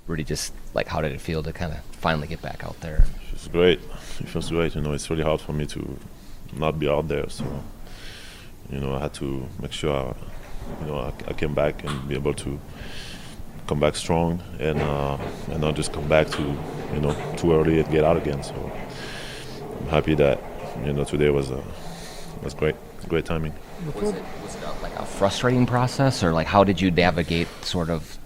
Rudy, just like how did it feel to kind of finally get back out there? It feels great. It feels great. It's really hard for me to not be out there. So, I had to make sure, I came back and be able to come back strong and not just come back to, too early and get out again. So I'm happy that, today was great. Great timing. Was it like a frustrating process, or like how did you navigate sort of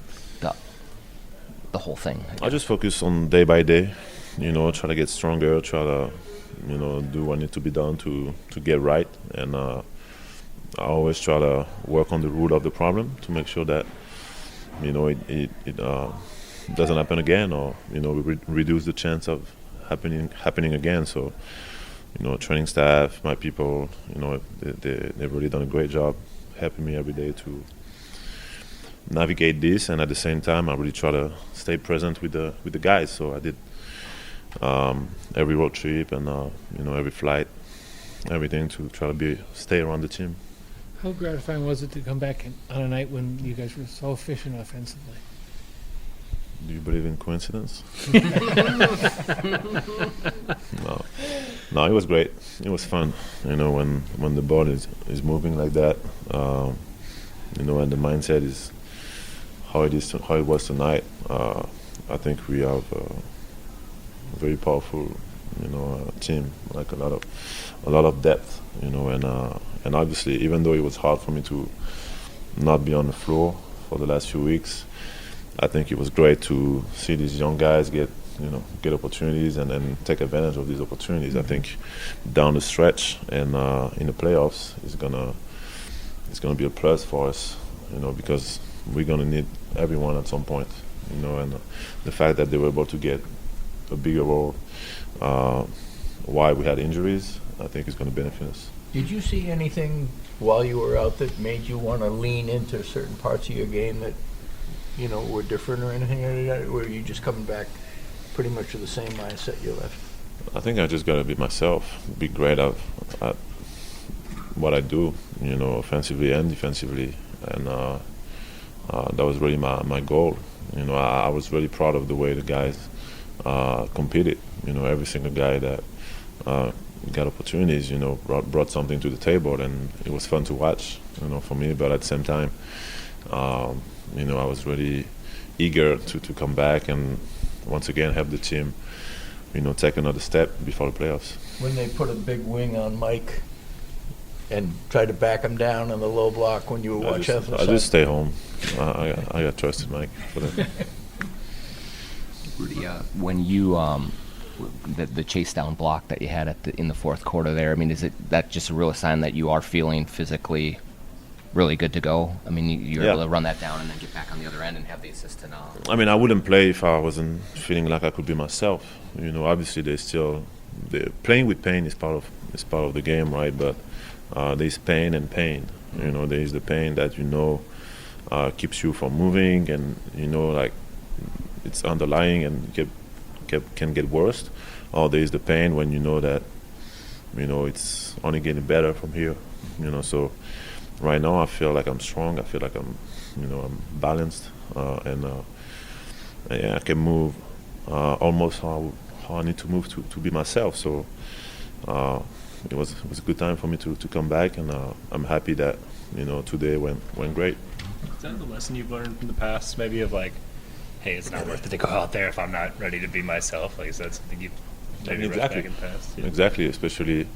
the whole thing? I just focus on day by day, try to get stronger, try to, do what needs to be done to get right. And I always try to work on the root of the problem to make sure that, it doesn't happen again, or, we reduce the chance of happening again. So, training staff, my people, they've really done a great job helping me every day to navigate this, and at the same time, I really try to stay present with the guys. So I did every road trip and every flight, everything to try to stay around the team. How gratifying was it to come back on a night when you guys were so efficient offensively? Do you believe in coincidence? No, it was great. It was fun. When the ball is moving like that, and the mindset is how it was tonight. I think we have a very powerful, team, like a lot of depth, and obviously, even though it was hard for me to not be on the floor for the last few weeks, I think it was great to see these young guys get opportunities and take advantage of these opportunities. I think down the stretch and in the playoffs it's gonna be a plus for us, because we're gonna need everyone at some point, and the fact that they were able to get a bigger role while we had injuries, I think is gonna benefit us. Did you see anything while you were out that made you want to lean into certain parts of your game that were different or anything like that? Or were you just coming back pretty much with the same mindset you left? I think I just got to be myself, be great at what I do, offensively and defensively. And that was really my goal. I was really proud of the way the guys competed. Every single guy that got opportunities, brought something to the table, and it was fun to watch, for me. But at the same time, I was really eager to come back and once again help the team, take another step before the playoffs. When they put a big wing on Mike and tried to back him down on the low block when you were watching on the I side? just stay home. I got trusted Mike for that. Rudy, when you the chase down block that you had in the fourth quarter there, I mean, is that just a real sign that you are feeling physically really good to go? I mean, you're able to run that down and then get back on the other end and have the assist and all. I mean, I wouldn't play if I wasn't feeling like I could be myself. Obviously playing with pain is part of the game, right? But there's pain and pain. There's the pain that keeps you from moving, and like it's underlying and can get worse. Or there's the pain when that it's only getting better from here. So right now I feel like I'm strong. I feel like I'm balanced, and I can move almost how I need to move to be myself. So it was a good time for me to come back, and I'm happy that today went great. Is that the lesson you've learned from the past, maybe of like, hey, it's not worth it to go out there if I'm not ready to be myself? Like, is that something you've maybe read back in the past? Yeah. Exactly, especially.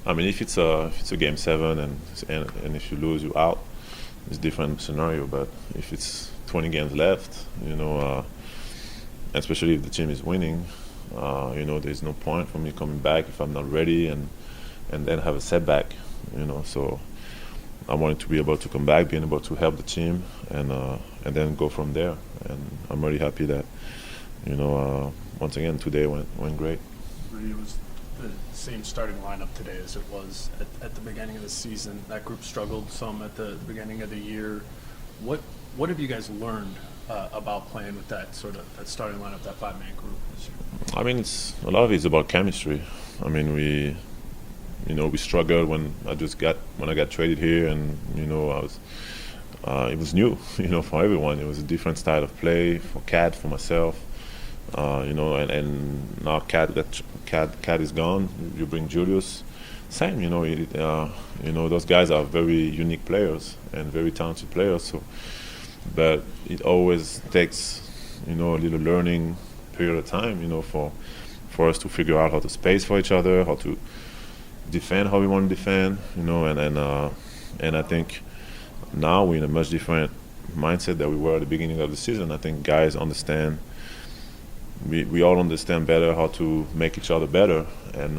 I mean, if it's a game 7 and if you lose, you're out. It's a different scenario. But if it's 20 games left, especially if the team is winning, there's no point for me coming back if I'm not ready and then have a setback. So I wanted to be able to come back, being able to help the team, and then go from there. And I'm really happy that once again today went great. Rudy, it was the same starting lineup today as it was at the beginning of the season. That group struggled some at the beginning of the year. What have you guys learned about playing with that starting lineup, that 5-man group this year? I mean, a lot of it's about chemistry. I mean, we struggled when I got traded here, and it was new, for everyone. It was a different style of play for Cat, for myself, and now Cat is gone. You bring Julius, same, those guys are very unique players and very talented players. So, but it always takes, a little learning period of time, for us to figure out how to space for each other, how to defend how we want to defend, and I think now we're in a much different mindset than we were at the beginning of the season. I think guys understand, we all understand better how to make each other better, and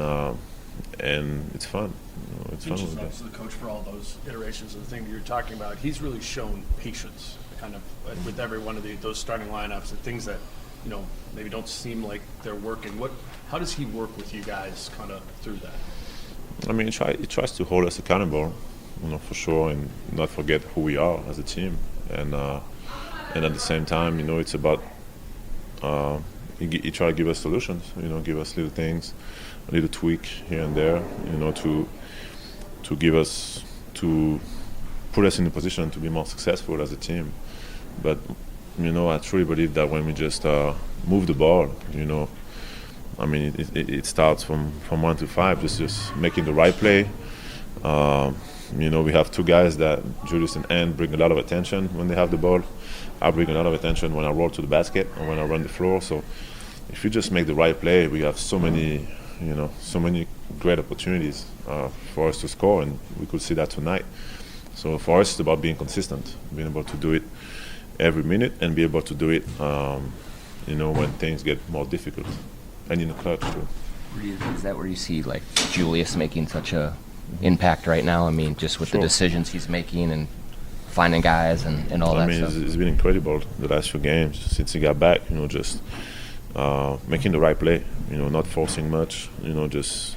it's fun. It's fun. Finch is obviously the coach for all those iterations of the thing that you're talking about. He's really shown patience, kind of with every one of those starting lineups and things that maybe don't seem like they're working. How does he work with you guys kind of through that? I mean, he tries to hold us accountable, for sure, and not forget who we are as a team. And at the same time, it's about he try to give us solutions, give us little things, a little tweak here and there, to give us, to put us in a position to be more successful as a team. But I truly believe that when we just move the ball, I mean, it starts from 1 to 5, just making the right play. We have two guys that, Julius and Ant, bring a lot of attention when they have the ball. I bring a lot of attention when I roll to the basket or when I run the floor. So if you just make the right play, we have so many great opportunities for us to score, and we could see that tonight. So for us, it's about being consistent, being able to do it every minute and be able to do it, when things get more difficult, and in the clutch too. Is that where you see like Julius making such a impact right now? I mean, just with the decisions he's making and finding guys and all that stuff. It's been incredible the last few games since he got back. Just making the right play. Not forcing much. Just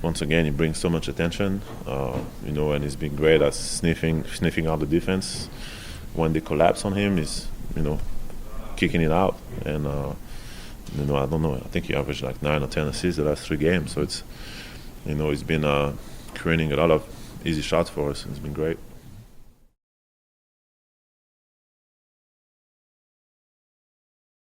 once again he brings so much attention. And he's been great at sniffing out the defense. When they collapse on him, he's kicking it out. And I don't know. I think he averaged like 9 or 10 assists the last 3 games. So it's he's been creating a lot of easy shots for us. It's been great.